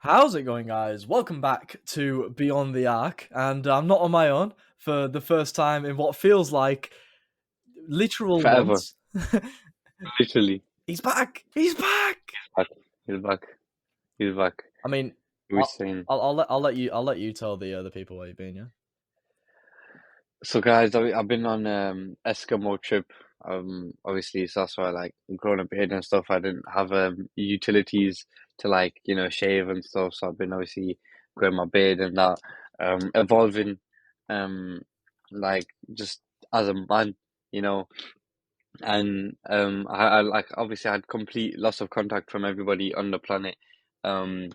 How's it going, guys? Welcome back to Beyond the Arc, and I'm not on my own for the first time in what feels like literal Forever, months. literally. He's back! He's back! Back. He's back. He's back. I mean, We're I'll, saying. I'll let you tell the other people where you've been. Yeah. So, guys, I've been on Eskimo trip. Obviously, so that's why growing up here and stuff. I didn't have utilities to shave and stuff. So I've been obviously growing my beard and that, evolving, um, just as a man, you know. And I like obviously I had complete loss of contact from everybody on the planet. Um,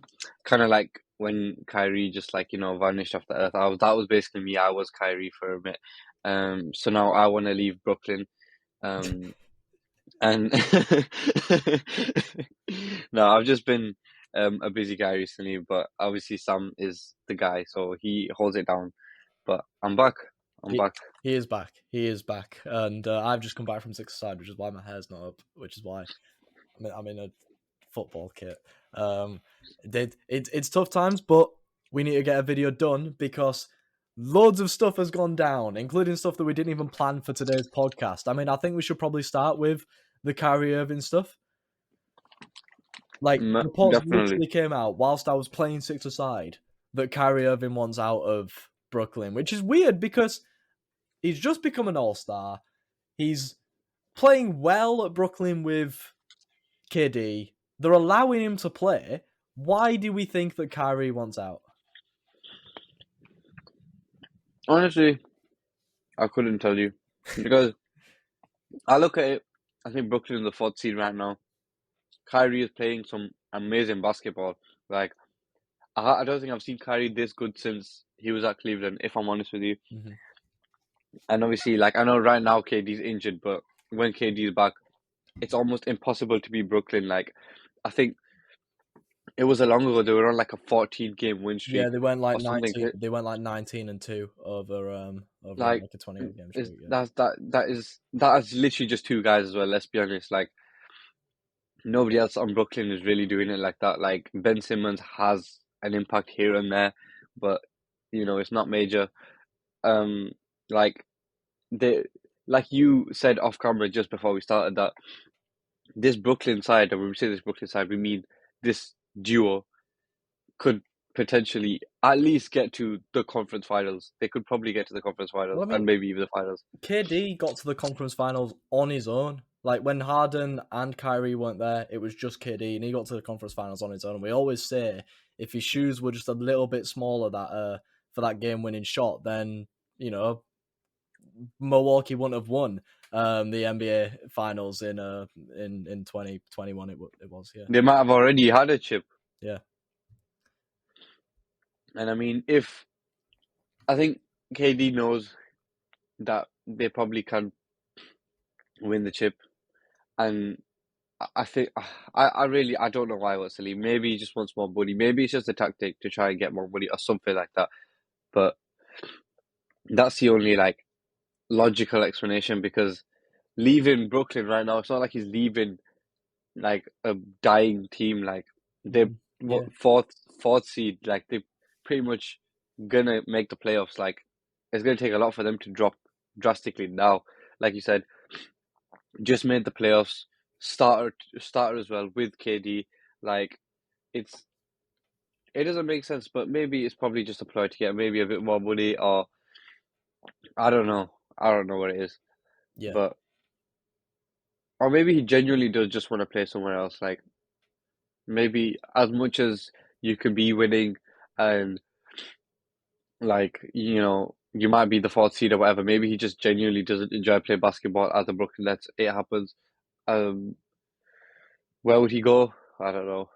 kind of like when Kyrie just vanished off the earth. That was basically me. I was Kyrie for a bit. So now I want to leave Brooklyn. Um, and no, I've just been a busy guy recently, but obviously Sam is the guy, so he holds it down. But I'm back. I'm He, back. he is back. He is back, and I've just come back from six aside, which is why my hair's not up. Which is why I'm in a football kit. It's tough times, but we need to get a video done because loads of stuff has gone down, including stuff that we didn't even plan for today's podcast. I mean, I think we should probably start with the Kyrie Irving stuff. Like, reports Definitely. literally came out whilst I was playing six aside that Kyrie Irving wants out of Brooklyn, which is weird because he's just become an all-star. He's playing well at Brooklyn with KD. They're allowing him to play. Why do we think that Kyrie wants out? Honestly, I couldn't tell you because I look at it. I think Brooklyn is the fourth seed right now. Kyrie is playing some amazing basketball. Like I don't think I've seen Kyrie this good since he was at Cleveland. If I'm honest with you, Mm-hmm. and obviously, I know right now KD's injured, but when KD is back, it's almost impossible to beat Brooklyn. I think it was a long ago. They were on like a 14 game win Yeah, streak they went like or something. 19. They went like 19-2 over Like like a 20 game is streak. Yeah. that is literally just two guys as well. Let's be honest. Nobody else on Brooklyn is really doing it like that. Like Ben Simmons has an impact here and there, but it's not major. Um, like they, like you said off camera just before we started that this Brooklyn side, and when we say this Brooklyn side, we mean this duo could potentially at least get to the conference finals. They could probably get to the conference finals Well, I and mean, maybe even the finals. KD got to the conference finals on his own. Like when Harden and Kyrie weren't there, it was just KD, and he got to the conference finals on his own. And we always say if his shoes were just a little bit smaller for that game-winning shot, then Milwaukee wouldn't have won the NBA Finals in 2021. It was, yeah. They might have already had a chip, Yeah. and I mean, if I think KD knows that they probably can win the chip, and I think I don't know why wants to leave. Maybe he just wants more money. Maybe it's just a tactic to try and get more money or something like that. But that's the only logical explanation because leaving Brooklyn right now, it's not like he's leaving like a dying team. Like they're Mhm. what Yeah. fourth seed. Like they pretty much gonna make the playoffs. Like it's gonna take a lot for them to drop drastically now. Like you said, just made the playoffs. Starter as well with KD. Like it's it doesn't make sense, but maybe it's probably just a ploy to get maybe a bit more money, or I don't know. I don't know what it is, Yeah. but or maybe he genuinely does just want to play somewhere else. Like maybe as much as you could be winning, and you might be the fourth seed or whatever. Maybe he just genuinely doesn't enjoy playing basketball at the Brooklyn Nets. It happens. Um, where would he go? I don't know.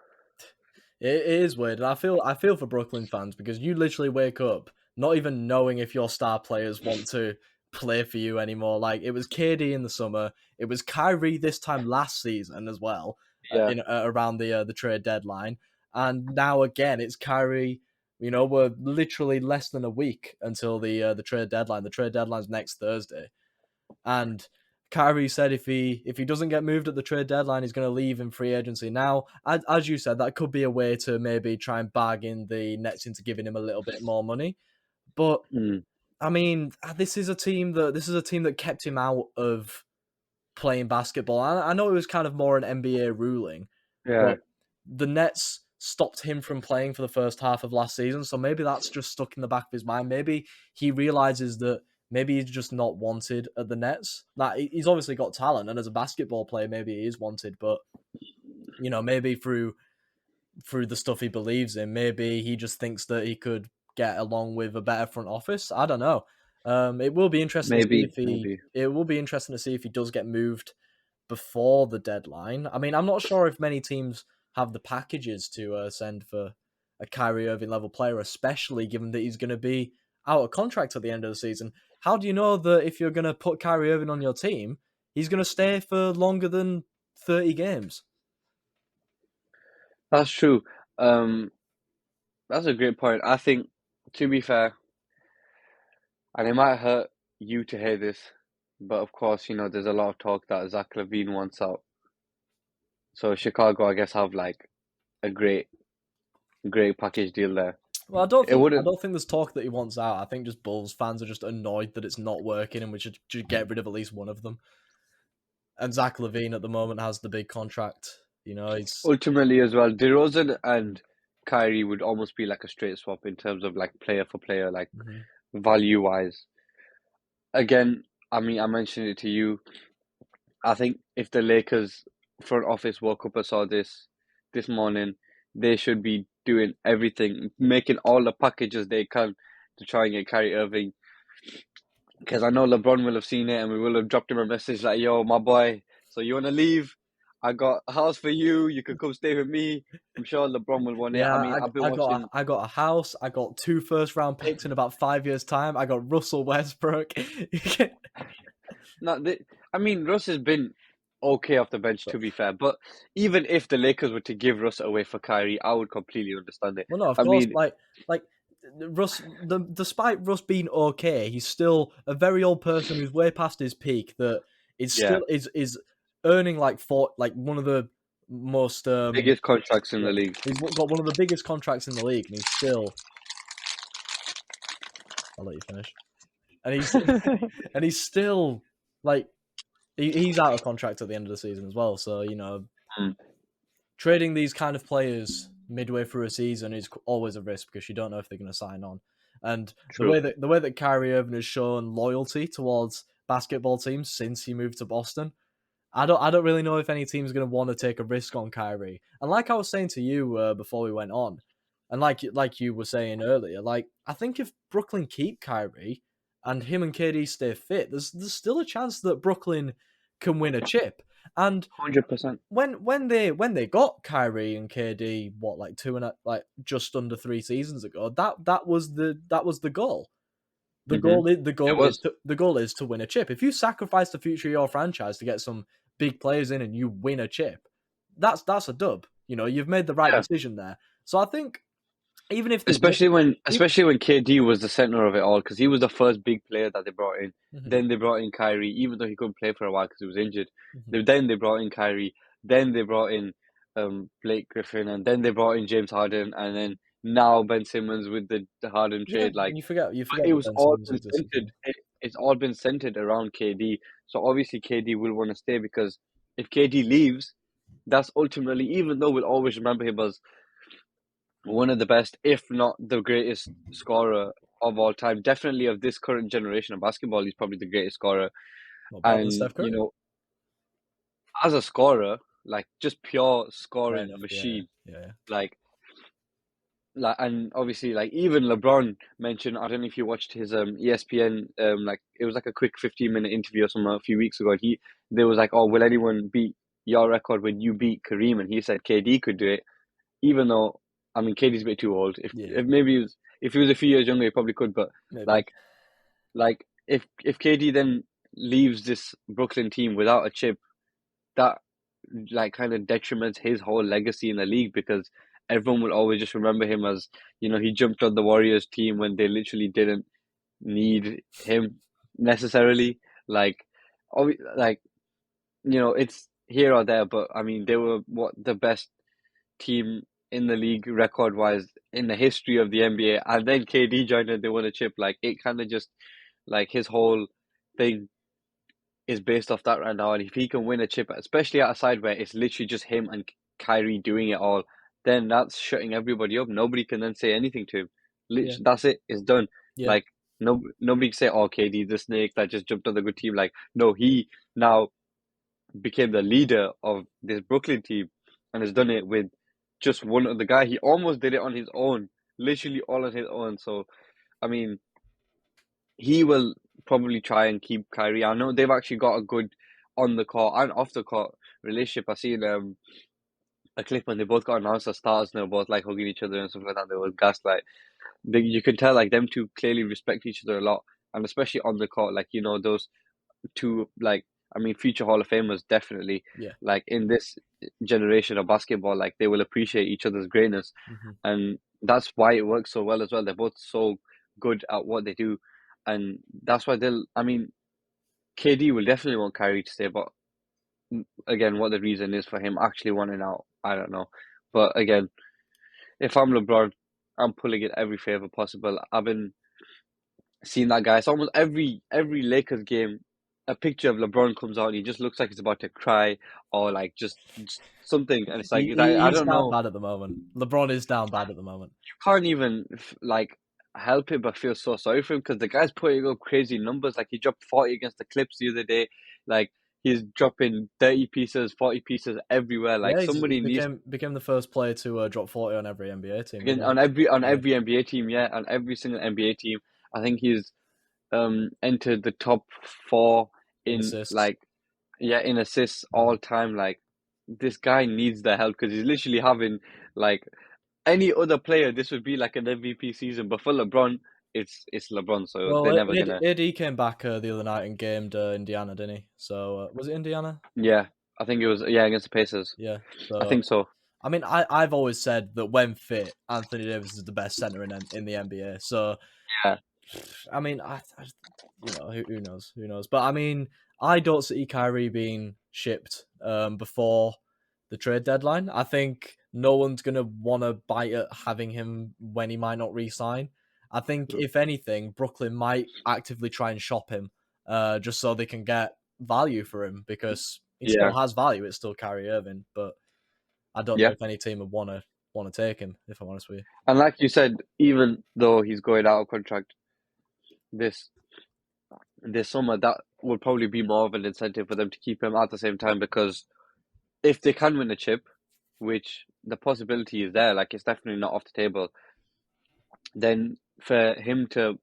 It is weird, and I feel for Brooklyn fans because you literally wake up not even knowing if your star players want to play for you anymore. Like it was KD in the summer, it was Kyrie this time last season as well, Yeah, in around the trade deadline, and now again it's Kyrie. We're literally less than a week until the trade deadline. The trade deadline's next Thursday, and Kyrie said if he doesn't get moved at the trade deadline, he's going to leave in free agency. Now, as you said, that could be a way to maybe try and bargain the Nets into giving him a little bit more money. But Mm. I mean, this is a team that kept him out of playing basketball. I know it was kind of more an NBA ruling, Yeah, but the Nets stopped him from playing for the first half of last season. So maybe that's just stuck in the back of his mind. Maybe he realizes that maybe he's just not wanted at the Nets. Like, he's obviously got talent, and as a basketball player, maybe he is wanted. But maybe through the stuff he believes in, maybe he just thinks that he could get along with a better front office. I don't know. It will be interesting to see maybe, if he. maybe. It will be interesting to see if he does get moved before the deadline. I mean, I'm not sure if many teams have the packages to send for a Kyrie Irving level player, especially given that he's going to be out of contract at the end of the season. How do you know that if you're going to put Kyrie Irving on your team, he's going to stay for longer than 30 games? That's true. Um, that's a great point. I think, to be fair, and it might hurt you to hear this, but of course, there's a lot of talk that Zach LaVine wants out. So Chicago, I guess, have like a great package deal there. Well, It I wouldn't. don't think there's talk that he wants out. I think just Bulls fans are just annoyed that it's not working, and we should get rid of at least one of them. And Zach LaVine at the moment has the big contract. He's Ultimately, as well, DeRozan and Kyrie would almost be like a straight swap in terms of like player for player, like mhm. value wise. Again, I mean, I mentioned it to you. I think if the Lakers front office woke up and saw this morning, they should be doing everything, making all the packages they can to try and get Kyrie Irving. Because I know LeBron will have seen it and we will have dropped him a message like, "Yo, my boy, so you want to leave? I got a house for you. You could come stay with me." I'm sure LeBron will want it. Yeah, I mean, I've been watching. I got a house. I got 2 first-round picks in about 5 years' time. I got Russell Westbrook. Not the, I mean, Russ has been okay off the bench, But, to be fair. But even if the Lakers were to give Russ away for Kyrie, I would completely understand it. well, no, of I course. mean, Like Russ. Despite Russ being okay, he's still a very old person who's way past his peak. That is yeah, still is earning like one of the most biggest contracts in yeah, the league. he's got one of the biggest contracts in the league, and he's still. I'll let you finish. And he's and he's still like he's out of contract at the end of the season as well. So Mm, trading these kind of players midway through a season is always a risk because you don't know if they're going to sign on. And true. the way that Kyrie Irving has shown loyalty towards basketball teams since he moved to Boston, I don't really know if any team's going to want to take a risk on Kyrie. And like I was saying to you before we went on, and like you were saying earlier, like I think if Brooklyn keep Kyrie and him and KD stay fit, there's still a chance that Brooklyn can win a chip. And 100%. when they got Kyrie and KD, what, like just under 3 seasons ago, that was the goal. It was. The goal is to win a chip. If you sacrifice the future of your franchise to get some big players in and you win a chip, that's a dub. You've made the right Yeah. decision there. So I think even if they don't, if, Especially when KD was the center of it all, because he was the first big player that they brought in. Mhm, Then they brought in Kyrie, even though he couldn't play for a while because he was injured. mhm. Then they brought in Kyrie. Then they brought in Blake Griffin, and then they brought in James Harden, and then now Ben Simmons with the Harden Yeah, trade. Like, you forget it that was Ben all Simmons been existed. centered. It's all been centered around KD. So obviously KD will want to stay because if KD leaves, that's ultimately, even though we'll always remember him as one of the best, if not the greatest scorer of all time. Definitely of this current generation of basketball, he's probably the greatest scorer. Not better than And, Steph Curry. as a scorer, like just pure Fair scoring enough. Yeah, machine, yeah, like, and obviously, like, even LeBron mentioned, I don't know if you watched his ESPN, like, it was like a quick 15-minute interview or something a few weeks ago. And there was like, "Oh, will anyone beat your record when you beat Kareem?" And he said KD could do it, even though, I mean, KD's a bit too old. yeah. If maybe if he was a few years younger, he probably could. But Maybe. like if KD then leaves this Brooklyn team without a chip, that like kind of detriments his whole legacy in the league because everyone will always just remember him as, he jumped on the Warriors team when they literally didn't need him necessarily. Like, like it's here or there, but I mean, they were the best team in the league record wise in the history of the NBA, and then KD joined and they won a chip. Like it kind of just like his whole thing is based off that right now, and if he can win a chip, especially at a side where it's literally just him and Kyrie doing it all, then that's shutting everybody up. Nobody can then say anything to him. Yeah, Literally, that's it. It's done. yeah, Like nobody can say, "Oh, KD, the snake that just jumped on the good team." Like no, he now became the leader of this Brooklyn team and has done it with just one other guy. He almost did it on his own, literally all on his own. So, I mean, he will probably try and keep Kyrie. I know they've actually got a good on the court and off the court relationship. I seen a clip when they both got announced as stars and they were both like hugging each other and stuff like that. They were gaslight. You can tell like them two clearly respect each other a lot, and especially on the court, like those two, like I mean future Hall of Famers definitely, yeah. like in this generation of basketball, like they will appreciate each other's greatness, Hmm. and that's why it works so well as well. They're both so good at what they do, and that's why they'll. I mean, KD will definitely want Kyrie to stay, but again, what the reason is for him actually wanting out, I don't know. But again, if I'm LeBron, I'm pulling in every favor possible. I've been seeing that guy. It's almost every Lakers game, a picture of LeBron comes out and he just looks like he's about to cry or like just something, and it's like I He's don't down know. bad at the moment. LeBron is down bad at the moment. You can't even like help it but feel so sorry for him because the guy's putting up crazy numbers. Like he dropped 40 against the Clips the other day. Like he's dropping 30 pieces, 40 pieces evereverywhere. Like Yeah, he somebody needs became the first player to drop 40 on every NBA team, again didn't on he? Yeah, every NBA team, yeah, on every single NBA team. I think he's entered the top four in in assists. like in assists Mhm. all time. Like this guy needs the help because he's literally having like any other player. This would be like an MVP season, but for LeBron, it's LeBron, so they're Well, never gonna. AD came back the other night and gamed Indiana, didn't he? So was it Indiana? Yeah, I think it was against the Pacers. Yeah. I So think so. I mean, I've always said that when fit, Anthony Davis is the best center in the NBA. So Yeah, I mean, who knows, who knows? But I mean, I don't see Kyrie being shipped before the trade deadline. I think no one's gonna want to bite at having him when he might not re-sign. I think if anything, Brooklyn might actively try and shop him, just so they can get value for him because he still yeah, has value. It's still Kyrie Irving, but I don't know yeah. if any team would want to take him. If I'm honest with you. And like you said, even though he's going out of contract this this summer, that would probably be more of an incentive for them to keep him at the same time because if they can win a chip, which the possibility is there, like it's definitely not off the table, then for him to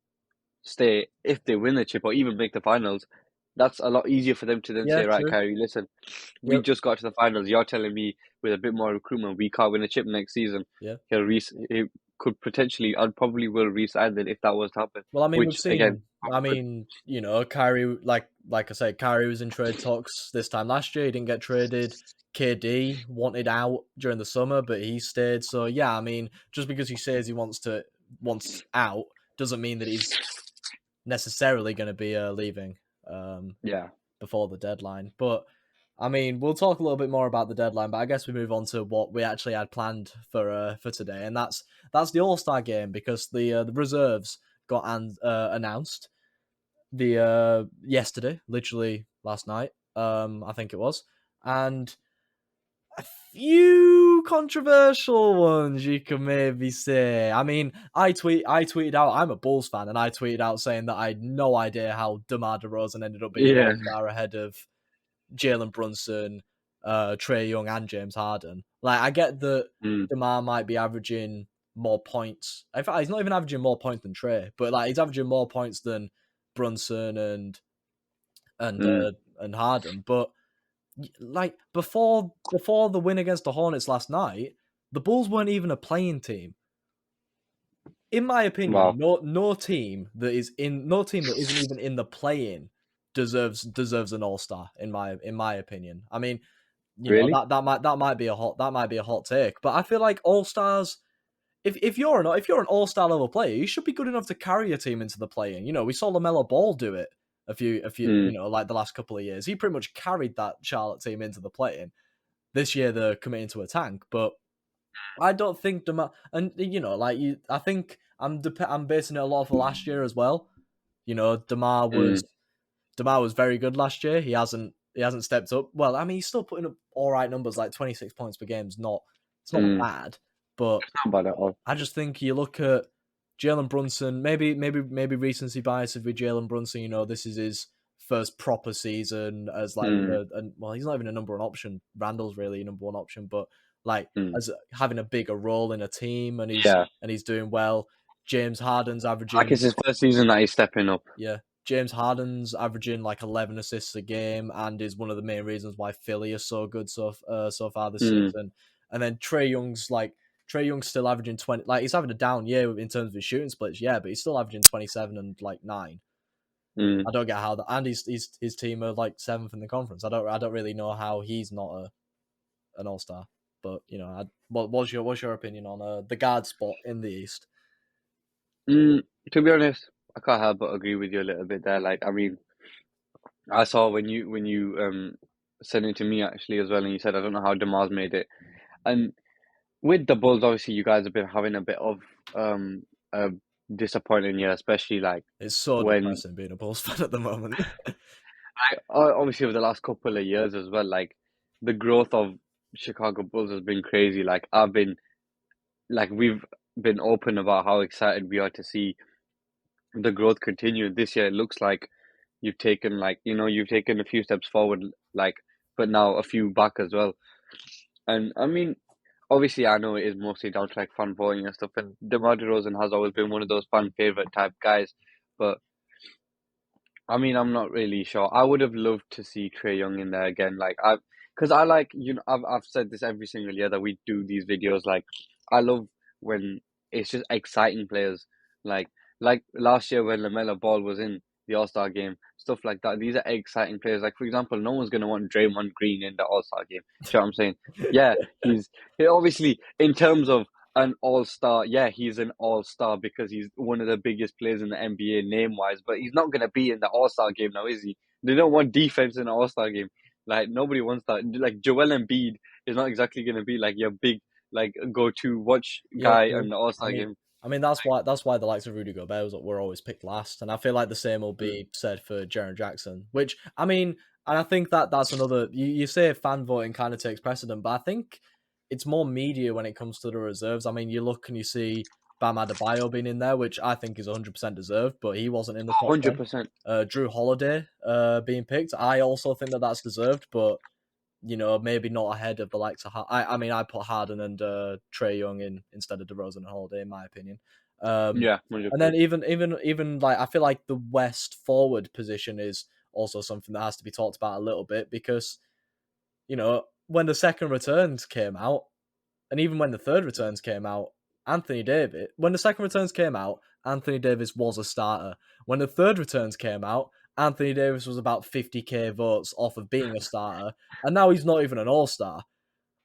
stay, if they win the chip or even make the finals, that's a lot easier for them to then Yeah, say, right, true. Kyrie, listen, we Yep. just got to the finals. You're telling me with a bit more recruitment, we can't win a chip next season. Yeah. He could potentially and probably will re-sign then if that was to happen. Well, I mean, we've Which again, seen. I mean, Kyrie, like I said, Kyrie was in trade talks this time last year. He didn't get traded. KD wanted out during the summer, but he stayed. So yeah, I mean, just because he says he wants out doesn't mean that he's necessarily going to be leaving yeah, before the deadline. But I mean, we'll talk a little bit more about the deadline. But I guess we move on to what we actually had planned for today, and that's the All Star game because the reserves got announced yesterday, literally last night. I think it was, and a few controversial ones you can maybe say. I mean, I tweeted out I'm a Bulls fan, and I tweeted out saying that I had no idea how DeMar DeRozan ended up being an yeah, All Star ahead of Jalen Brunson, Trey Young, and James Harden. Like, I get that mm, DeMar might be averaging more points. In fact, he's not even averaging more points than Trey, but like he's averaging more points than Brunson and mm, uh, and Harden. But like before the win against the Hornets last night, the Bulls weren't even a playing team. In my opinion, wow, no team that isn't even in the play-in deserves an all-star in my opinion. I mean, really? that might be a hot take, but I feel like all-stars if you're an all-star level player, you should be good enough to carry a team into the play-in. We saw LaMelo Ball do it Mm, like the last couple of years. He pretty much carried that Charlotte team into the play-in. This year they're committing to a tank, but I don't think DeMar, and I think I'm basing it a lot off of last year as well. mm, DeMar was very good last year. He hasn't stepped up. Well, I mean, he's still putting up all right numbers, like 26 points per game. It's not mm. bad, but Not bad at all. I just think you look at Jalen Brunson. Maybe recency bias with Jalen Brunson. This is his first proper season as like Mm, well, he's not even a number one option. Randall's really a number one option, but like mm. as having a bigger role in a team, and Yeah, he's doing well. James Harden's like averaging it's his first season that he's stepping up. yeah. James Harden's averaging like 11 assists a game and is one of the main reasons why Philly is so good so far this Mm, season. And then Trey Young's still averaging 20. Like he's having a down year in terms of his shooting splits, yeah, but he's still averaging 27 and like 9. mm. I don't get how that. And his team are like 7th in the conference. I don't really know how he's not an all star. But what's your opinion on the guard spot in the East? Mm, to be honest, I can't help but agree with you a little bit there. Like, I mean, I saw when you sent it to me actually as well, and you said I don't know how DeMar's made it. And with the Bulls, obviously, you guys have been having a bit of a disappointing year, especially like It's so when depressing being a Bulls fan at the moment. obviously over the last couple of years as well. Like the growth of Chicago Bulls has been crazy. We've been open about how excited we are to see the growth continue. This year, it looks like you've taken a few steps forward, like, but now a few back as well. And I mean, obviously, I know it is mostly down to like fan voting and stuff. And DeMar DeRozan has always been one of those fan favorite type guys. But I mean, I'm not really sure. I would have loved to see Trey Young in there again. Because I like, I've said this every single year that we do these videos. Like, I love when it's just exciting players. Like, like last year when LaMelo Ball was in the All Star game, stuff like that. These are exciting players. Like, for example, no one's gonna want Draymond Green in the All Star game. Do you know what I'm saying? Yeah, he obviously in terms of an all-star. Yeah, he's an all-star because he's one of the biggest players in the NBA name-wise, but he's not going to be in the all-star game now, is he? They don't want defense in the all-star game. Like, nobody wants that. Like, Joel Embiid is not exactly going to be like your big, like, go-to watch Yeah, guy true. in the I all-star mean, game. that's why the likes of Rudy Gobert were always picked last, and I feel like the same will Mm. be said for Jaren Jackson. Which I mean, and I think that's another. You say fan voting kind of takes precedent, but I think it's more media when it comes to the reserves. I mean, you look and you see Bam Adebayo being in there, which I think is 100% deserved, but he wasn't in the top 100%. 10. Drew Holiday being picked, I also think that's deserved, but maybe not ahead of the likes of. I mean, I put Harden and Trey Young in instead of DeRozan and Holiday, in my opinion. Yeah, And then 100%. even like I feel like the West forward position is also something that has to be talked about a little bit because when the second returns came out, and even when the third returns came out, when the second returns came out, Anthony Davis was a starter. When the third returns came out, Anthony Davis was about 50k votes off of being a starter, and now he's not even an all-star.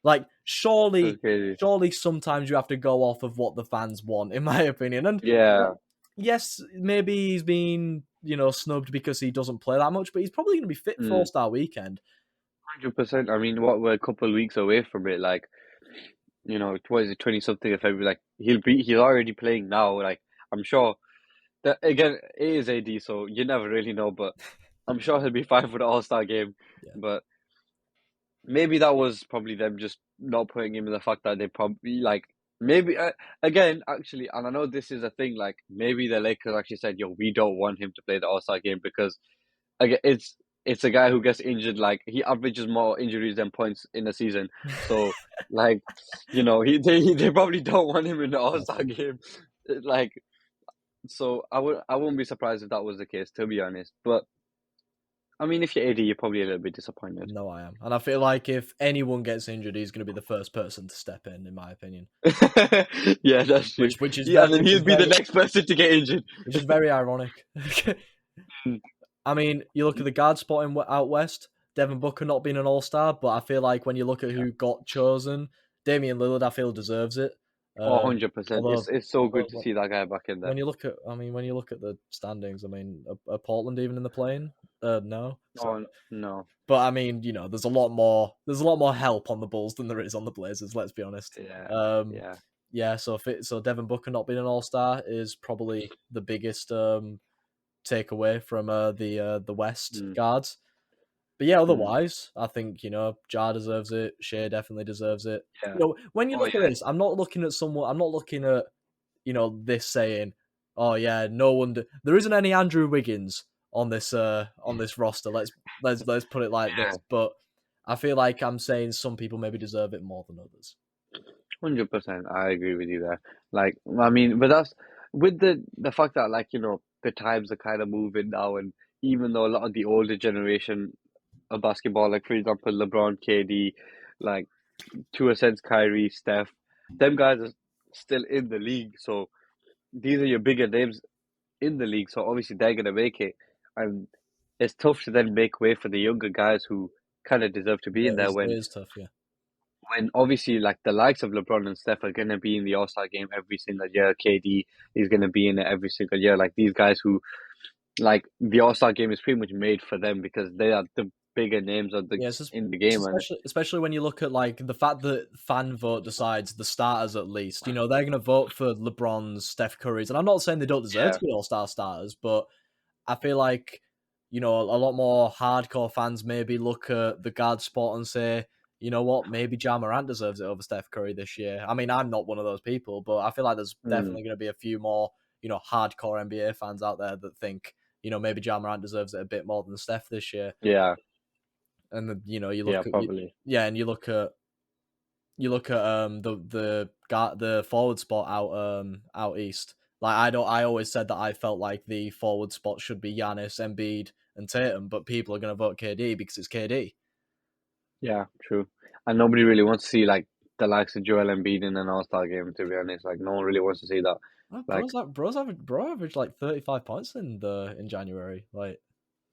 Like, That's crazy. surely sometimes you have to go off of what the fans want, in my opinion. And Yeah, yes, maybe he's been, snubbed because he doesn't play that much, but he's probably going to be fit for mm, All-Star Weekend. 100%. I mean, what we're a couple of weeks away from it, like, what is it, 20 something of February? Like, he's already playing now. Like, I'm sure that again, it is AD, so you never really know, but I'm sure he'll be fine for the All-Star game. Yeah. But maybe that was probably them just not putting him in the fact that they probably like maybe again actually, and I know this is a thing. Like maybe the Lakers actually said, "Yo, we don't want him to play the All-Star game because again, it's a guy who gets injured. Like he averages more injuries than points in a season. So like they probably don't want him in the All-Star game. Like so, I wouldn't be surprised if that was the case, to be honest. But I mean, if you're AD, you're probably a little bit disappointed. No, I am. And I feel like if anyone gets injured, he's going to be the first person to step in my opinion. Yeah, that's true. Which is Yeah, very, and then he'd be the next person to get injured. which is very ironic. Mm, I mean, you look at the guard spot out west, Devin Booker not being an all-star, but I feel like when you look at yeah. who got chosen, Damian Lillard, I feel, deserves it. Oh, 100%. Although, It's so good to although see that guy back in there. when you look at, I mean, when you look at the standings, I mean, are Portland even in the play-in? No. So, Oh no. but I mean, there's a lot more help on the Bulls than there is on the Blazers. Let's be honest. Yeah. Um, Yeah. yeah. So Devin Booker not being an All Star is probably the biggest takeaway from the West Mm, guards. But yeah, mm, otherwise, I think Jar deserves it. Shea definitely deserves it. yeah. When you Oh look at yeah. this, I'm not looking at someone. I'm not looking at this saying, "Oh yeah, no wonder there isn't any Andrew Wiggins on this roster." Let's put it like Yeah. this. But I feel like I'm saying some people maybe deserve it more than others. 100%. I agree with you there. Like, I mean, but that's with the fact that like, the times are kind of moving now, and even though a lot of the older generation of basketball, like for example, LeBron, KD, like to a sense, Kyrie, Steph, them guys are still in the league. So these are your bigger names in the league. So obviously they're gonna make it, and it's tough to then make way for the younger guys who kind of deserve to be in there It is tough, yeah. when obviously like the likes of LeBron and Steph are gonna be in the All-Star game every single year. KD is gonna be in it every single year. Like these guys who like the All-Star game is pretty much made for them because they are the bigger names of the Yeah, in the game. And especially when you look at like the fact that fan vote decides the starters at least. They're going to vote for LeBron's, Steph Curry's, and I'm not saying they don't deserve yeah, to be All Star starters, but I feel like a lot more hardcore fans maybe look at the guard spot and say, you know what, maybe Ja Morant deserves it over Steph Curry this year. I mean, I'm not one of those people, but I feel like there's mm, definitely going to be a few more hardcore NBA fans out there that think maybe Ja Morant deserves it a bit more than Steph this year. yeah, And then, you yeah, look at probably. yeah, and you look at the forward spot out east. Like I always said that I felt like the forward spot should be Giannis, Embiid, and Tatum, but people are going to vote KD because it's KD. Yeah, true. And nobody really wants to see like the likes of Joel Embiid in an All-Star game. To be honest, like no one really wants to see that. Oh, Like, bro averaged like 35 points in January. Like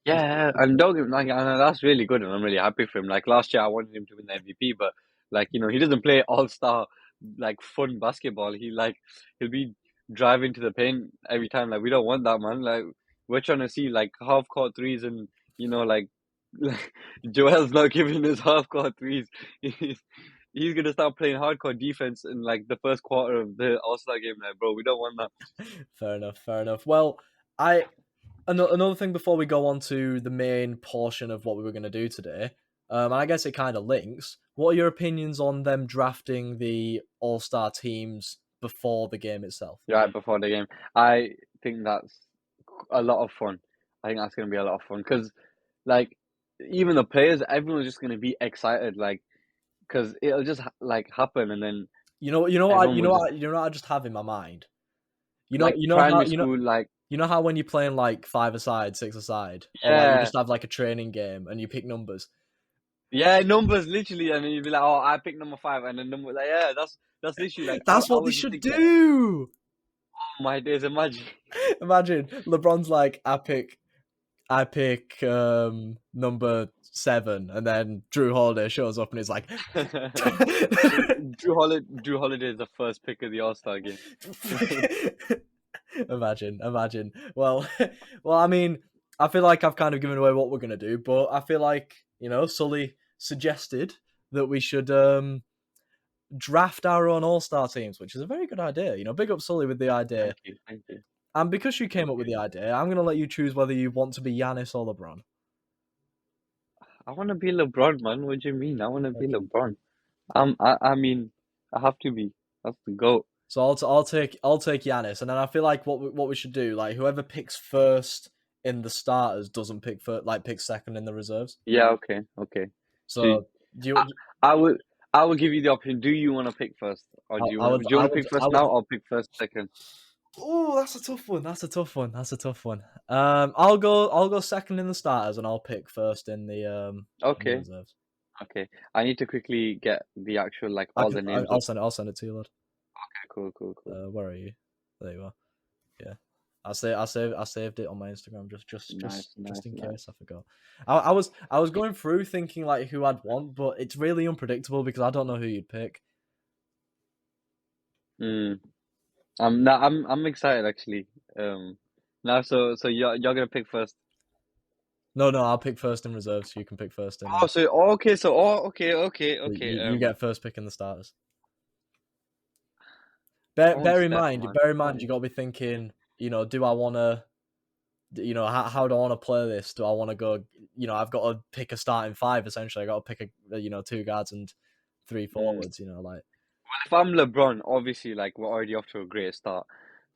he's yeah, and don't get like, and that's really good, and I'm really happy for him. Like last year, I wanted him to win the MVP, but like he doesn't play All-Star like fun basketball. He'll be driving to the paint every time. Like we don't want that, man. Like we're trying to see like half-court threes, and like, like Joel's not giving us half-court threes. He's he's gonna start playing hardcore defense in like the first quarter of the All-Star game. Like, bro, we don't want that. fair enough. Fair enough. Well, I another thing before we go on to the main portion of what we were going to do today, and I guess it kind of links. What are your opinions on them drafting the All Star teams before the game itself? Right before the game. I think that's a lot of fun. I think that's going to be a lot of fun because, like, even the players, everyone's just going to be excited, like, because it'll just like happen, and then everyone will just I just have in my mind. like primary school, like, How when you're playing like 5-a-side, 6-a-side, or like you yeah, just have like a training game and you pick numbers. yeah, numbers literally, and then you'd be like, oh, I picked number 5, and then number like, yeah, that's literally like, That's I what they was just should thinking, like, do. oh my days, imagine. Imagine LeBron's like, I pick number 7, and then Drew Holiday shows up and he's like, Drew Holiday is the first pick of the All-Star game. imagine. Well, I mean, I feel like I've kind of given away what we're gonna do, but I feel like Sully suggested that we should draft our own All-Star teams, which is a very good idea. Big up Sully with the idea. Thank you, And because you came thank up with you. the idea, I'm gonna let you choose whether you want to be Giannis or LeBron. I want to be LeBron, man. What do you mean? I want to be Okay. LeBron. I mean, I have to be. That's the GOAT. So I'll take Giannis, and then I feel like what we should do, like whoever picks first in the starters doesn't pick picks second in the reserves. Yeah, okay, okay. So So do I, you? I will I will give you the option. Do you want to pick first, or do you want to pick I first would. now, or pick first second? Oh, that's a tough one. That's a tough one. I'll go second in the starters, and I'll pick first in the Okay, reserves. okay. I need to quickly get the actual like all the names I'll up. send it. I'll send it to you, lad. Okay, cool, cool, cool. Where are you? There you are. Yeah. I saved it on my Instagram Nice, just nice, in nice. case I forgot. I was going through thinking like who I'd want, but it's really unpredictable because I don't know who you'd pick. Mm. I'm excited actually. Now, so you're gonna pick first. No, no, I'll pick first in reserve, so you can pick first in. Oh, so okay, so okay. You get first pick in the starters. I want Bear in Steph, mind, man. you got to be thinking. Do I want to? How do I want to play this? Do I want to go? I've got to pick a starting five. Essentially, I got to pick two guards and three Mm. forwards. Like If I'm LeBron, obviously, like we're already off to a great start.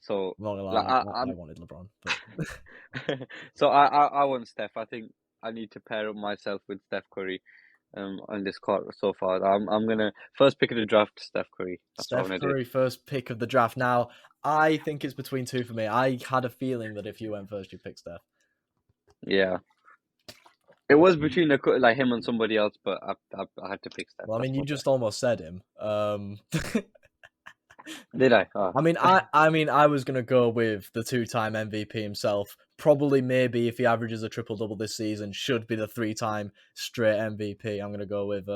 So, I'm not gonna like lie, I I'm, wanted LeBron, but so I want Steph. I think I need to pair up myself with Steph Curry, on this court so far. I'm gonna first pick of the draft, Steph Curry. That's what I'm Steph gonna do. Curry first pick of the draft. Now I think it's between two for me. I had a feeling that if you went first, you'd pick Steph. Yeah, it was between like him and somebody else, but I had to pick Steph. Well, I That's mean, you what. just almost said him. Did I? Oh. I was gonna go with the two-time MVP himself. Probably, maybe if he averages a triple double this season, should be the three-time straight MVP. I'm gonna go with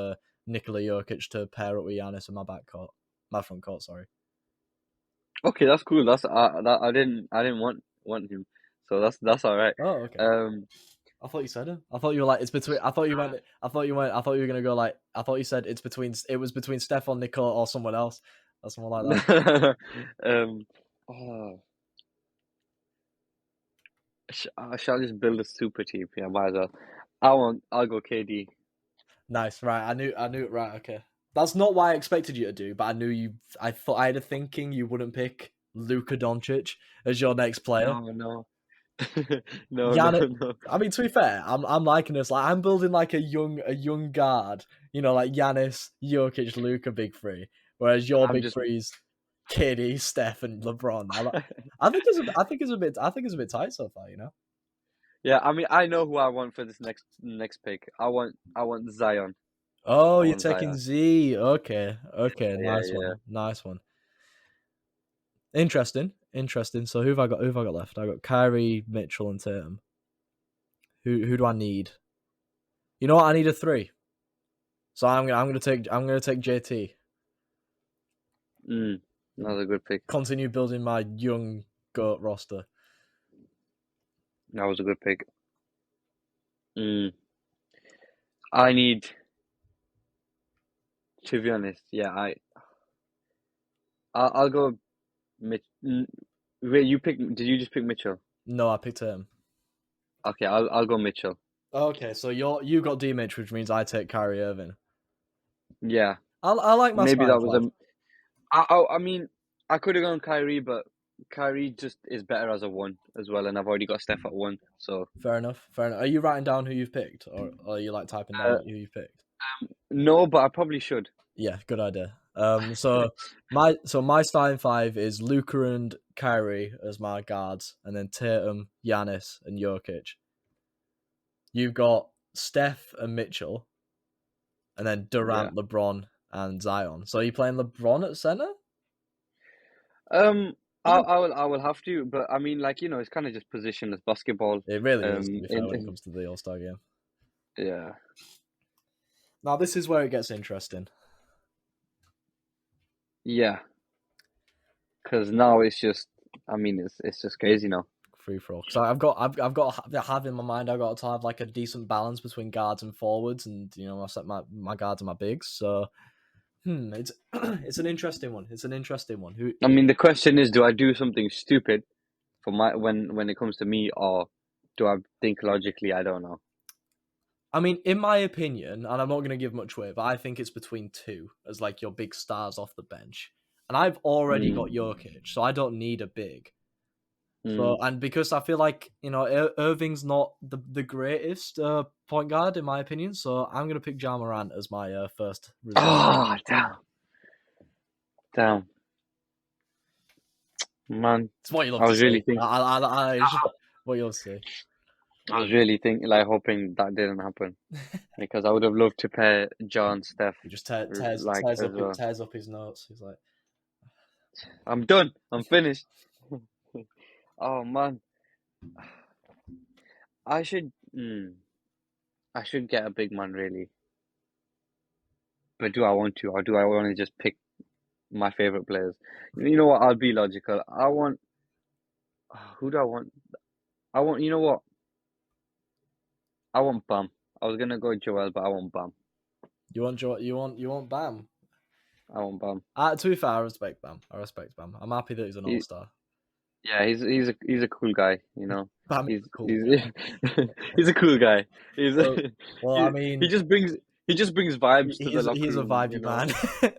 Nikola Jokic to pair up with Giannis in my front court. Sorry. Okay, that's cool. I didn't want him, so that's all right. Oh, okay. Um, I thought you said him. I thought you were like it's between. I thought you went. I thought you went. I thought you were gonna go like. I thought you said it's between. It was between Stefan, Nikola, or someone else. Or someone like that. um, oh, shall I just build a super team? Yeah, might as well. I'll go KD. Nice, right? I knew it. Right, okay. That's not what I expected you to do, but I knew you. I thought I had a thinking you wouldn't pick Luka Doncic as your next player. No, no, no, no, Yannick. no. I mean, to be fair, I'm liking this. Like, I'm building like a young guard. Like Giannis, Jokic, Luka, big three. Whereas your I'm big just. threes, KD, Steph, and LeBron. I think it's a bit tight so far. Yeah, I mean, I know who I want for this next pick. I want Zion. Oh, I you're want taking Zion. Z. Okay, okay, Yeah, nice yeah. one, nice one. Interesting, interesting. So who've I got? Who've I got left? I got Kyrie, Mitchell, and Tatum. Who do I need? You know what? I need a three. So I'm gonna take JT. Mm, another good pick. Continue building my young goat roster. That was a good pick. Mm, I need to be honest. Yeah, I'll go Mitch. Wait, you pick? Did you just pick Mitchell? No, I picked him. Okay, I'll go Mitchell. Okay, so you got D Mitch, which means I take Kyrie Irving. Yeah, I like my maybe starting that was five. a. I mean, I could have gone Kyrie, but Kyrie just is better as a one as well, and I've already got Steph at one. So Fair enough. Fair enough. Are you writing down who you've picked, or are you like typing down uh, who you've picked? no, but I probably should. Yeah, good idea. So my starting five is Luka and Kyrie as my guards, and then Tatum, Giannis, and Jokic. You've got Steph and Mitchell, and then Yeah. Durant, LeBron, and Zion. So are you playing LeBron at center? Um, I think I will have to, but I mean, like it's kind of just positionless basketball. it really is, to be fair, when it In comes to the All Star game. yeah, Now this is where it gets interesting. yeah, because now it's just, I mean, it's just crazy now. Free for all. So I've got to have in my mind. I've got to have like a decent balance between guards and forwards, and I set my guards and my bigs. So it's it's an interesting one. It's an interesting one. Who I mean, the question is, do I do something stupid for my when it comes to me, or do I think logically? I don't know. I mean, in my opinion, and I'm not going to give much weight, but I think it's between two as like your big stars off the bench. And I've already got Mm, Jokic, so I don't need a big. So, mm. and because I feel like Irving's not the greatest point guard in my opinion, so I'm gonna pick Ja Morant as my first reserve. Oh, damn, man. It's what you love I to was really see. think It's just what you love to see. I was really thinking, like, hoping that didn't happen because I would have loved to pair John Steph He just tears like tears as up well. tears up his notes. He's like, I'm done. I'm finished. Oh man, I should. I should get a big man really, but do I want to, or do I want to just pick my favorite players. You know what? I'll be logical. I want who do I want? I want you know what? I want Bam. I was gonna go Joel, but I want Bam. You want Bam. I want Bam. To be fair, I respect Bam. I'm happy that he's an all He, star. yeah, he's a cool guy. You know, Bam is he's a cool he's guy. he's a cool guy. He's Well, I he, he mean, just brings he just brings vibes to the he locker is a room. You vibey know, man.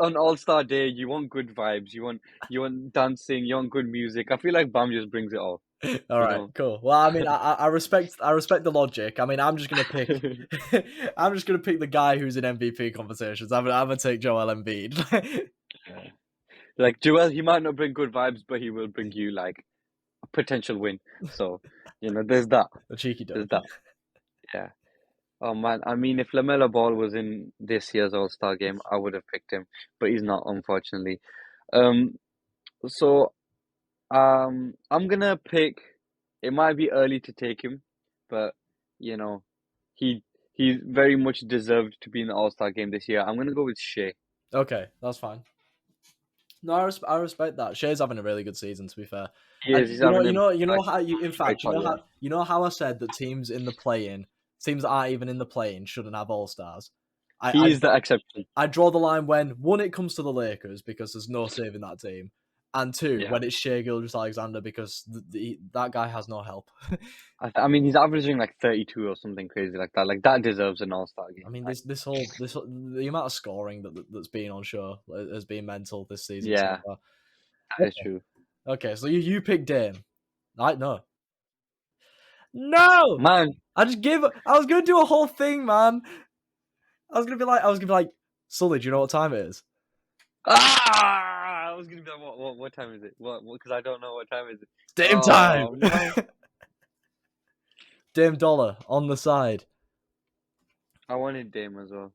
on All Star Day, you want good vibes. You want dancing. You want good music. I feel like Bam just brings it all. All You right, know. cool. Well, I mean, I respect the logic. I mean, I'm just gonna pick I'm just gonna pick the guy who's in MVP conversations. I'm gonna take Joel Embiid. Yeah. Like Joel, he might not bring good vibes, but he will bring you like a potential win. So, there's that. The cheeky There's dog. that. Yeah. Oh man, I mean, if LaMelo Ball was in this year's All-Star game, I would have picked him, but he's not, unfortunately. Um, so I'm gonna pick. It might be early to take him, but you know, he he very much deserved to be in the All-Star game this year. I'm gonna go with Shea. Okay, that's fine. No, I respect that. Shea's having a really good season, to be fair. He And is. He's having a you know like how you, in very fact, hot year. you know how I said that teams that aren't even in the play-in shouldn't have all stars. I He's the exception. I draw the line when one, it comes to the Lakers because there's no saving that team, and two, Yeah. when it's Shea Gilgeous-Alexander because that guy has no help. I mean, he's averaging like 32 or something crazy like that. Like that deserves an All-Star I game. mean, Like, the amount of scoring that's been on show has been mental this season so yeah, far. that is true. Okay, so you pick Dame. I no. No! Man, I was gonna do a whole thing, man. I was gonna be like, Sully, do you know what time it is? I was gonna be like, what time is it? What? Because I don't know what time is it. Dame time! Oh man, Dame Dollar on the side. I wanted Dame as well.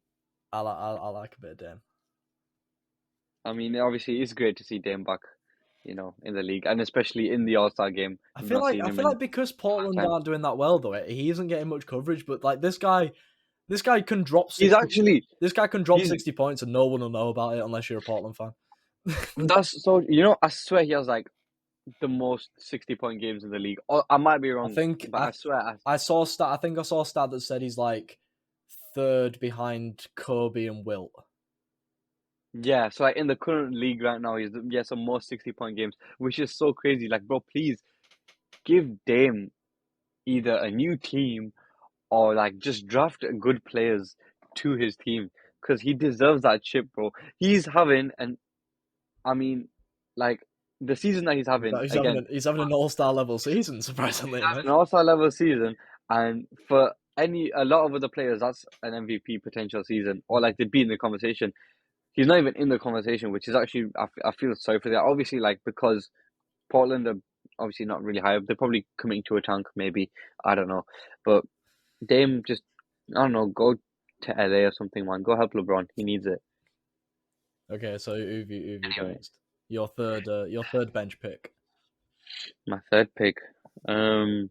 I like a bit of Dame. I mean, obviously, it's great to see Dame back, in the league, and especially in the All-Star game. You've not seen I him feel in like because a long Portland time. aren't doing that well though, he isn't getting much coverage. But like this guy can drop He's 60. actually This guy can drop he's 60 points and no one will know about it unless you're a Portland fan. that's so I swear he has like the most 60-point games in the league. Or, I might be I wrong, think but I swear. I saw a stat. I think I saw a stat that said he's like third behind Kobe and Wilt. Yeah, so like in the current league right now, he's some more 60-point games, which is so crazy. Like, bro, please give Dame either a new team or like just draft good players to his team because he deserves that chip, bro. He's having I mean, like the season that he's having again. He's having an all-star level season, surprisingly He's having enough. an all-star level season, and for a lot of other players, that's an MVP potential season, or like they'd be in the conversation. He's not even in the conversation, which is actually I feel sorry for that. Obviously, like because Portland are obviously not really high up, they're probably coming to a tank, maybe I don't know, but Dame just I don't know, go to LA or something, man. Go help LeBron. He needs it. Okay, so who have you got Anyway, next? Your third bench pick. my third pick. Um,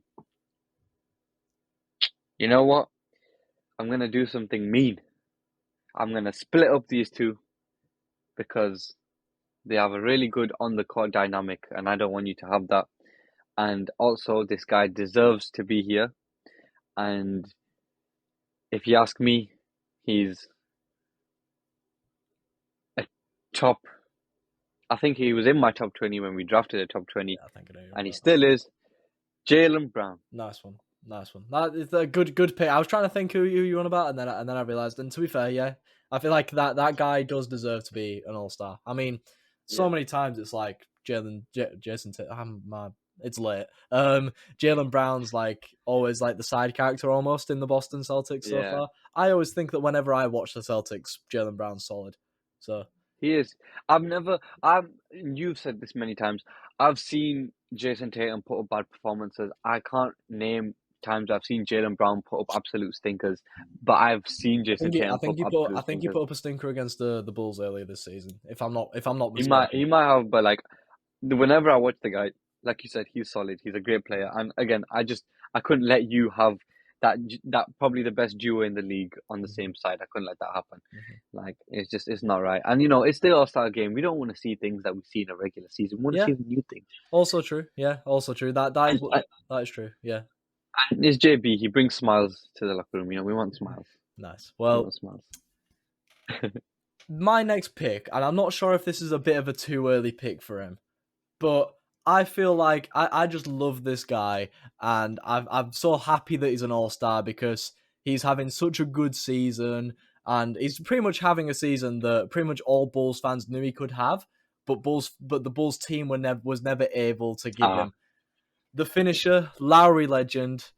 you know what? I'm gonna do something mean. I'm gonna split up these two because they have a really good on the court dynamic, and I don't want you to have that. And also, this guy deserves to be here. And if you ask me, he's a top. I think he was in my top 20 when we drafted a top 20, Yeah, I think I know. and he still is. Jalen Brown. Nice one. That is a good pick. I was trying to think who you want about, and then I realized. And to be fair, yeah, I feel like that guy does deserve to be an all-star. I mean, so Yeah. many times it's like Jason. It's late. Jalen Brown's like always like the side character almost in the Boston Celtics so Yeah, far. I always think that whenever I watch the Celtics, Jalen Brown's solid. So he is. You've said this many times. I've seen Jason Tatum put up bad performances. I can't name times I've seen Jalen Brown put up absolute stinkers, but I've seen Jason Tatum put up I absolute think he stinkers. put up a stinker against the Bulls earlier this season. If I'm not He mistaken. might have, but like whenever I watch the guy, like you said, he's solid. He's a great player, and again, I couldn't let you have that probably the best duo in the league on the Mhm, same side. I couldn't let that happen. mhm. Like it's not right. And it's the All-Star game. We don't want to see things that we see in a regular season. We want to Yeah, see the new things. also true. Yeah, also true. That is And, and, that is true. Yeah. and it's JB. He brings smiles to the locker room. We want smiles. Nice. We Well, want smiles. my next pick, and I'm not sure if this is a bit of a too early pick for him, but I feel like I just love this guy, and I'm so happy that he's an all-star because he's having such a good season, and he's pretty much having a season that pretty much all Bulls fans knew he could have, but the Bulls team was never able to give Ah, him. The finisher, Lowry legend,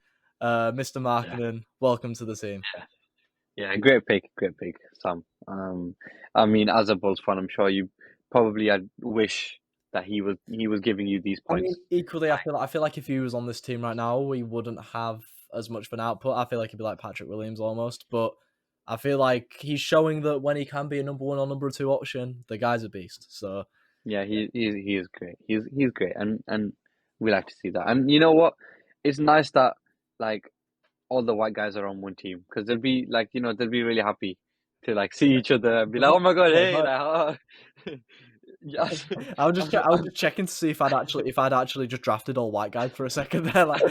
Mr. yeah, Markkinen, welcome to the team. yeah, yeah. Great pick, Sam. I mean, as a Bulls fan, I'm sure you probably had wish that he was giving you these I mean, points. equally, I feel like if he was on this team right now, we wouldn't have as much of an output. I feel like he'd be like Patrick Williams almost, but I feel like he's showing that when he can be a number one or number two option, the guy's a beast. So Yeah, yeah, he is great. He's great, and we like to see that. And you know what? It's nice that like all the white guys are on one team because they'll be like they'll be really happy to like see each other and be like, oh my God, hey, like, oh. Yes. I was just checking to see if I'd actually just drafted all white guys for a second there. Like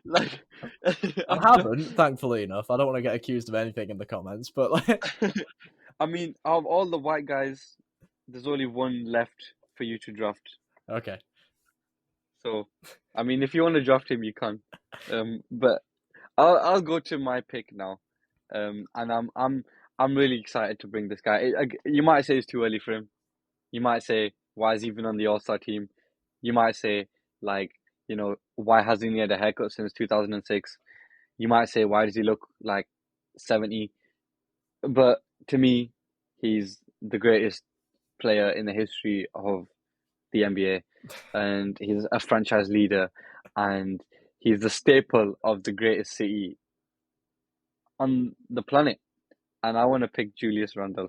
Like I I've done, haven't, thankfully enough. I don't want to get accused of anything in the comments, but like I mean, out of all the white guys, there's only one left for you to draft. okay. So, I mean, if you want to draft him, you can. But I'll go to my pick now. And I'm really excited to bring this guy. You might say it's too early for him. You might say, why is he even on the All-Star team? You might say, like, why hasn't he had a haircut since 2006? You might say, why does he look like 70? But to me, he's the greatest player in the history of the NBA, and he's a franchise leader, and he's the staple of the greatest city on the planet. And I want to pick Julius Randle.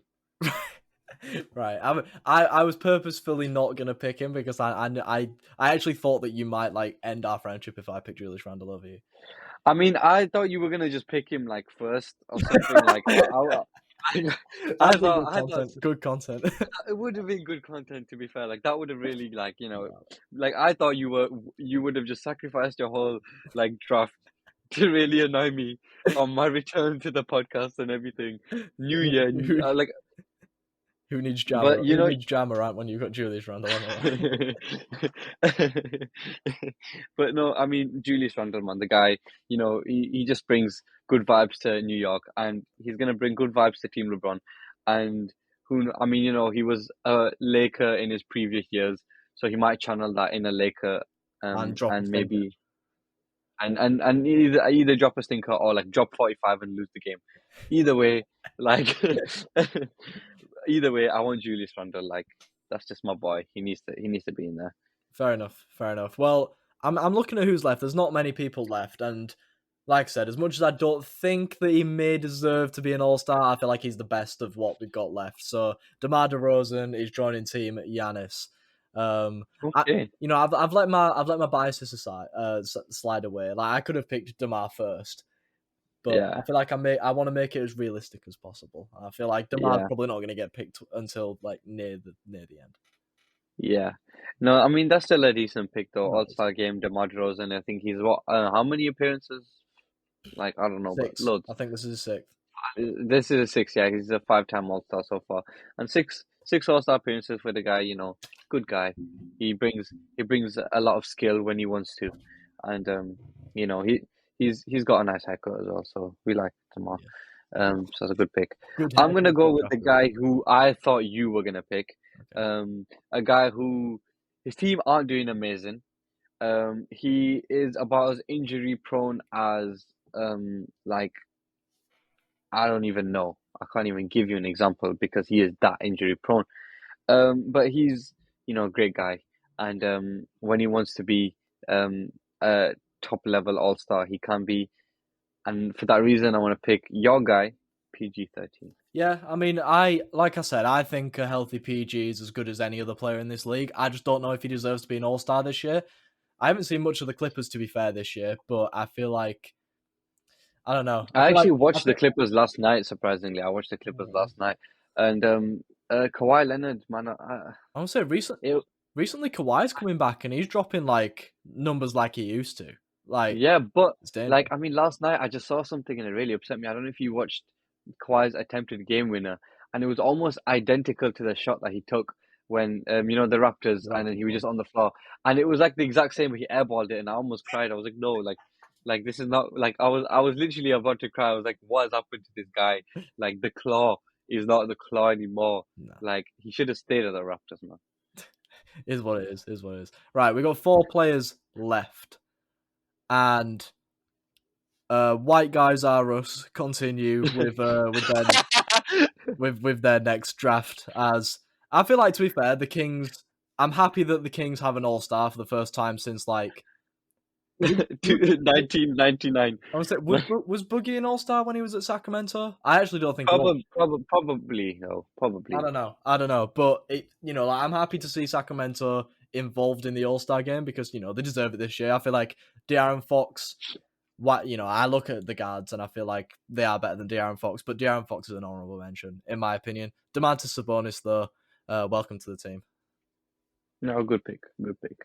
Right. I was purposefully not gonna pick him because I actually thought that you might like end our friendship if I picked Julius Randle over you. I mean, I thought you were gonna just pick him like first or something. Like I That'd be thought good I thought content. Good content. it would have been good content, to be fair. Like that would have really Wow. like I thought you would have just sacrificed your whole like draft to really annoy me on my return to the podcast and everything. New who, Year, who, like, who needs but Jammer? Who needs Jammer right when you've got Julius Randle anyway? but no, I mean Julius Randle, man, the guy, he just brings good vibes to New York, and he's gonna bring good vibes to Team LeBron. And I mean, he was a Laker in his previous years, so he might channel that in a Laker, And drop a and stinker. maybe and either drop a stinker or like drop 45 and lose the game. Either way, like either way, I want Julius Randle. Like that's just my boy. He needs to be in there. Fair enough. Fair enough. Well, I'm looking at who's left. There's not many people left, and like I said, as much as I don't think that he may deserve to be an all-star, I feel like he's the best of what we've got left. So DeMar DeRozan is joining team Giannis. I Okay. I've let my biases aside, slide away. Like I could have picked DeMar first, but I Yeah. feel like I want to make it as realistic as possible. I feel like DeMar's Yeah. probably not going to get picked until like near the end. Yeah. No, I mean that's still a decent pick though. No, it's All-Star game, DeMar DeRozan. I think he's what? How many appearances? Like I don't know, but six. I loads. think this is his sixth. This is a six. Yeah, he's a five-time All-Star so far, and six All-Star appearances for the guy. Good guy. He brings a lot of skill when he wants to, and you know he he's got a nice haircut as well. So we like DeMar. Yeah. So it's a good pick. Good I'm hair, gonna good go coach with the after all. guy who I thought you were gonna pick. Okay. A guy who his team aren't doing amazing. He is about as injury prone as like I don't even know. I can't even give you an example because he is that injury prone. But he's a great guy, and when he wants to be a top level all star, he can be. And for that reason, I want to pick your guy, PG-13. Yeah, I mean, like I said, I think a healthy PG is as good as any other player in this league. I just don't know if he deserves to be an All Star this year. I haven't seen much of the Clippers, to be fair, this year, but I feel like I don't know. I I feel like actually I watched the feel. Clippers last night. Surprisingly, I watched the Clippers Mhm. last night, and Kawhi Leonard, man, I would say it, recently Kawhi's coming back and he's dropping like numbers like he used to. Like yeah, but it's like dangerous. I mean, last night I just saw something and it really upset me. I don't know if you watched Kawhi's attempted game winner, and it was almost identical to the shot that he took when the Raptors, The and then Raptors he was one. just on the floor, and it was like the exact same. But he airballed it, and I almost cried. I was like, no, like this is not like I was literally about to cry. I was like, what has happened to this guy? Like the claw is not the claw anymore. No. Like he should have stayed at the Raptors, man. Is what it is. Is what it is. Right, we got 4 players left, and white guys are us. Continue with their next draft. As I feel like, to be fair, the Kings. I'm happy that the Kings have an All Star for the first time since like. Would, 1999. I was say, was Boogie an All Star when he was at Sacramento? I actually don't think he was. Probably no, I probably. don't know. I don't know, but like, I'm happy to see Sacramento involved in the All Star game because they deserve it this year. I feel like De'Aaron Fox. I look at the guards and I feel like they are better than De'Aaron Fox, but De'Aaron Fox is an honorable mention in my opinion. Domantas Sabonis, though, welcome to the team. No, good pick, good pick.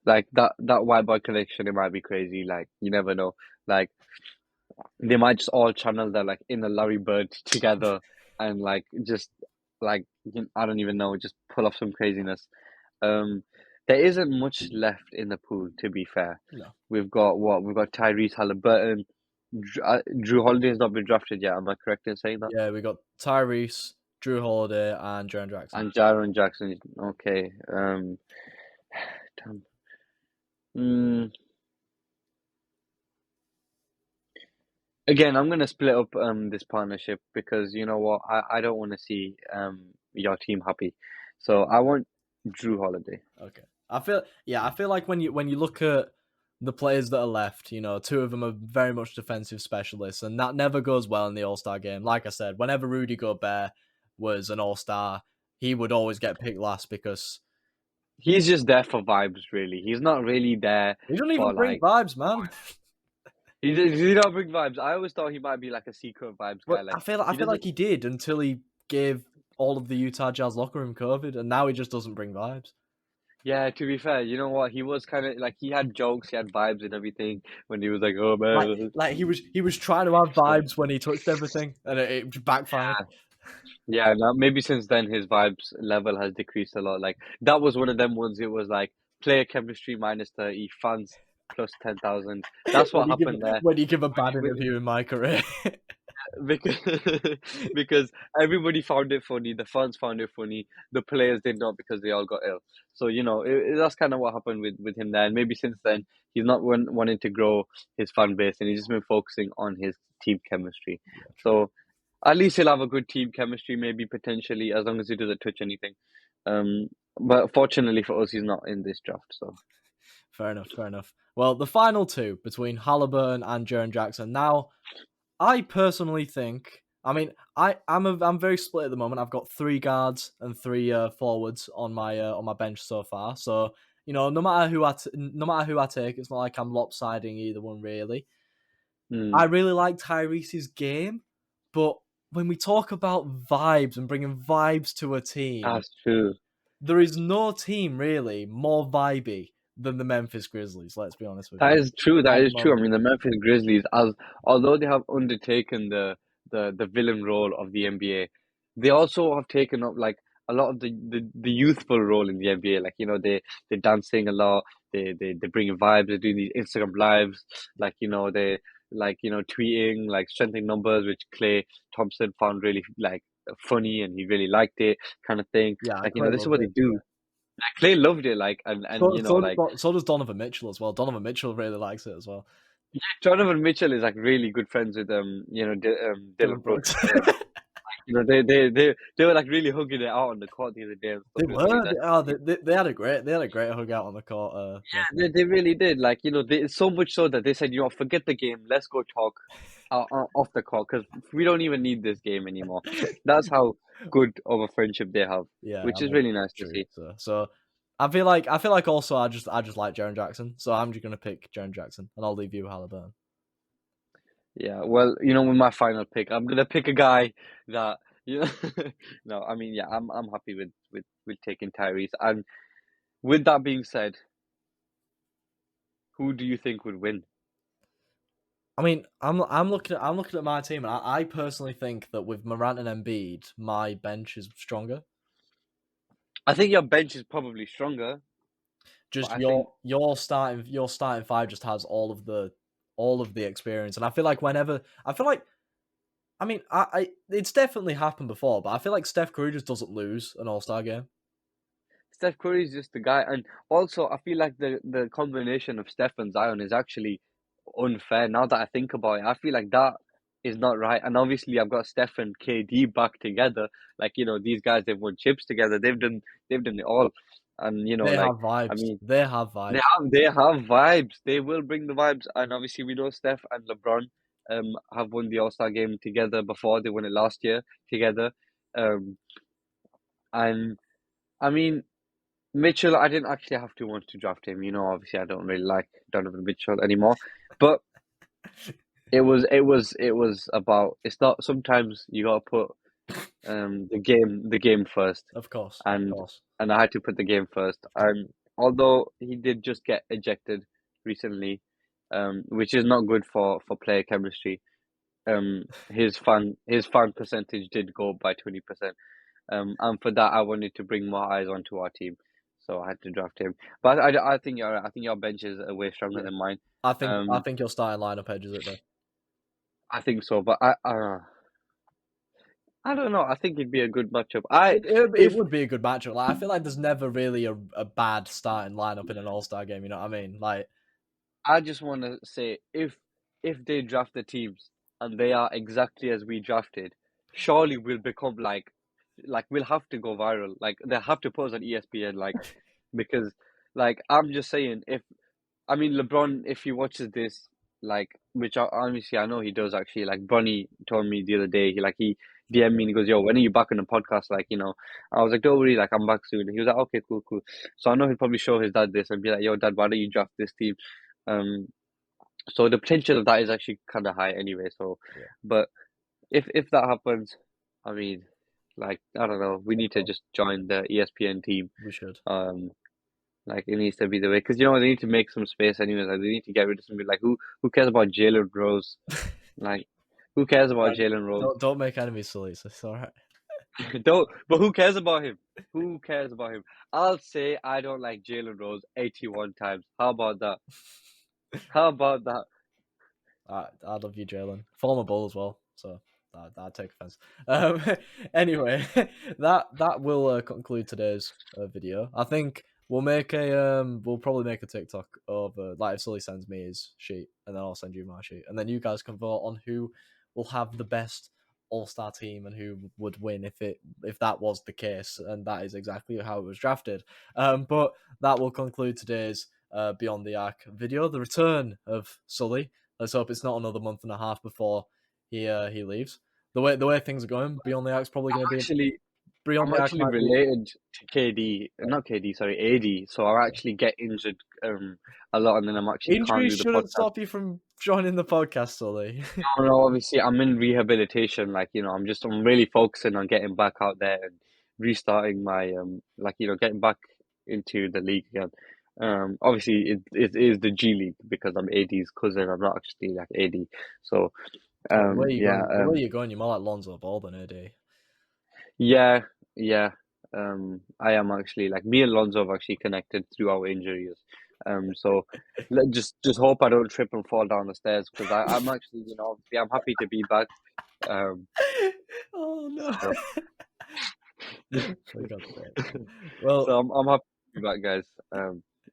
Like that white boy collection, it might be crazy. Like you never know. Like they might just all channel that like in a Larry Bird together, and like just like I don't even know, just pull off some craziness. Um, there isn't much left in the pool, to be fair. No, We've got what? We've got Tyrese Halliburton. Drew Holiday has not been drafted yet. Am I correct in saying that? yeah, we got Tyrese, Drew Holiday, and Jaren Jackson. And Jaron Jackson. Okay. Damn. Mm, Again, I'm gonna split up this partnership because you know what? I don't want to see your team happy. So I want Drew Holiday. Okay, I feel like when you look at the players that are left, 2 of them are very much defensive specialists, and that never goes well in the All Star game. Like I said, whenever Rudy Gobert was an All Star, he would always get picked last because He's just there for vibes, really. He's not really there he doesn't even for bring like vibes, man. he don't bring vibes. I always thought he might be like a secret vibes guy. But Like I he feel like doesn't. he did until he gave all of the Utah Jazz locker room COVID, and now he just doesn't bring vibes. Yeah, to be fair, you know what? He was kind of like he had jokes, he had vibes and everything when he was like, "Oh Like man." like he was trying to have So vibes when he touched everything, and it backfired. yeah, now maybe since then his vibes level has decreased a lot. Like that was one of them ones. It was like player chemistry minus 30, fans plus 10,000. That's when what you give happened there. when you give a bad Wi- interview in my career. Because because everybody found it funny, the fans found it funny, the players did not because they all got ill. So that's kind of what happened with him there. And maybe since then he's not wanting to grow his fan base, and he's just been focusing on his team chemistry. Yeah, true. So at least he'll have a good team chemistry, maybe potentially, as long as he doesn't touch anything. Um, but fortunately for us, he's not in this draft. So Fair enough. Fair enough. Well, the final two between Halliburton and Jaren Jackson. Now, I personally think. I mean, I'm very split at the moment. I've got 3 guards and 3 forwards on my bench so far. So no matter who I take, it's not like I'm lopsiding either one really. mm, I really like Tyrese's game, but when we talk about vibes and bringing vibes to a team, that's true. there is no team really more vibey than the Memphis Grizzlies. Let's be honest with That you. is true. That At the is true. I moment, mean, the Memphis Grizzlies, as although they have undertaken the villain role of the NBA, they also have taken up like a lot of the youthful role in the NBA. Like they're dancing a lot. They bring in vibes. They're doing these Instagram lives. Like they like tweeting like strengthening numbers, which Clay Thompson found really like funny, and he really liked it, kind of thing. yeah, Like Clay this is loved what they it. do. Like Clay loved it. Like and like. So does Donovan Mitchell as well. Donovan Mitchell really likes it as well. Donovan Mitchell is like really good friends with Dylan Dylan Brooks. Brooks. They were like really hugging it out on the court the other day and stuff. They It was really were. nice. They had a great hug out on the court. The other Yeah, they really did. Like so much so that they said, forget the game. Let's go talk off the court because we don't even need this game anymore. night. That's how good of a friendship they have, Yeah, which I is mean, really nice to true. see. So I feel like also I just like Jaren Jackson. So I'm just gonna pick Jaren Jackson, and I'll leave you Halliburton. Yeah, well, with my final pick, I'm gonna pick a guy that you know. No, I mean, yeah, I'm happy with taking Tyrese. And with that being said, who do you think would win? I mean, I'm looking at my team, and I personally think that with Morant and Embiid, my bench is stronger. I think your bench is probably stronger, but Just I think your starting five just has all of the experience, and I feel like I mean, it's definitely happened before, but I feel like Steph Curry just doesn't lose an All Star game. Steph Curry is just the guy, and also I feel like the combination of Steph and Zion is actually unfair. Now that I think about it, I feel like that is not right. And obviously, I've got Steph and KD back together. Like these guys, they've won chips together. They've done it all, and They like have I vibes. mean, They have they vibes. have vibes. They will bring the vibes, and obviously we know Steph and LeBron have won the All Star game together before. They won it last year together, um, and I mean. Mitchell, I didn't actually have to want to draft him. Obviously, I don't really like Donovan Mitchell anymore. But it was about. It's not. Sometimes you gotta put the game first, Of course, of and course. and I had to put the game first. And although he did just get ejected recently, which is not good for player chemistry. His fan percentage did go up by 20%. And for that, I wanted to bring more eyes onto our team, so I had to draft him. But I think your bench is way stronger Yeah, than mine. I Um, think your starting lineup edges it though. I think so, but I don't know. I think it'd be a good matchup. I It if would be a good matchup. Like, I feel like there's never really a bad starting lineup in an All Star game. You know what I mean? Like, I just want to say if they draft the teams and they are exactly as we drafted, surely we'll become like we'll have to go viral. Like they have to post on ESPN, because I'm just saying if I mean, LeBron, if he watches this, which honestly I know he does actually. Like Bronny told me the other day, he DM'd me and he goes, "Yo, when are you back on the podcast?" I was like, "Don't worry, I'm back soon." He was like, "Okay, cool, cool." So I know he'll probably show his dad this and be like, "Yo, Dad, why don't you draft this team?" Um, so the potential of that is actually kind of high anyway. So, yeah, but if that happens, I mean, I don't know, we of need to course just join the ESPN team. we should. Um, it needs to be the way, because they need to make some space anyways. Like they need to get rid of somebody. Like who cares about Jalen Rose? Like who cares about Right. Jalen Rose? Don't make enemies, Sully. It's all right. Don't. But who cares about him? Who cares about him? I'll say I don't like Jalen Rose 81 times. How about that? How about that? I love you, Jalen. Former Bull as well, so I'd take offense. Um, anyway, that will conclude today's video. I think we'll probably make a TikTok of like if Sully sends me his sheet, and then I'll send you my sheet, and then you guys can vote on who will have the best All Star team and who would win if that was the case, and that is exactly how it was drafted. But that will conclude today's Beyond the Arc video. The return of Sully. Let's hope it's not another month and a half before he leaves. The way things are going, Beyond the Arc's probably going to be Actually, Beyond I'm the Arc actually might be. related to KD, not KD, sorry, AD. So I actually get injured a lot, and then I'm actually can't Injuries do the shouldn't podcast. stop you from joining the podcast, Sully. No, obviously I'm in rehabilitation. I'm really focusing on getting back out there and restarting my getting back into the league again. Obviously it is the G League because I'm AD's cousin. I'm not actually like AD. So Well, the way you're yeah, going, the way you're going, you're more like Lonzo Ball than AD. yeah, yeah. I am actually, like, me and Lonzo have actually connected through our injuries. So just hope I don't trip and fall down the stairs, because I'm actually, obviously I'm happy to be back. Um, Oh no! so For God's sake. Well, so I'm happy to be back, guys.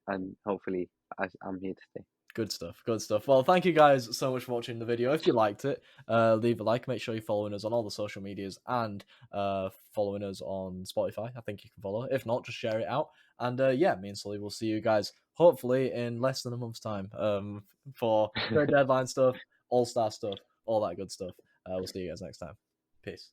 And hopefully I'm here to stay. good stuff. Good stuff. Well, thank you guys so much for watching the video. If you liked it, leave a like. Make sure you're following us on all the social medias and following us on Spotify. I think you can follow. If not, just share it out. And yeah, me and Sully will see you guys hopefully in less than a month's time for trade deadline stuff, all star stuff, all that good stuff. We'll see you guys next time. Peace.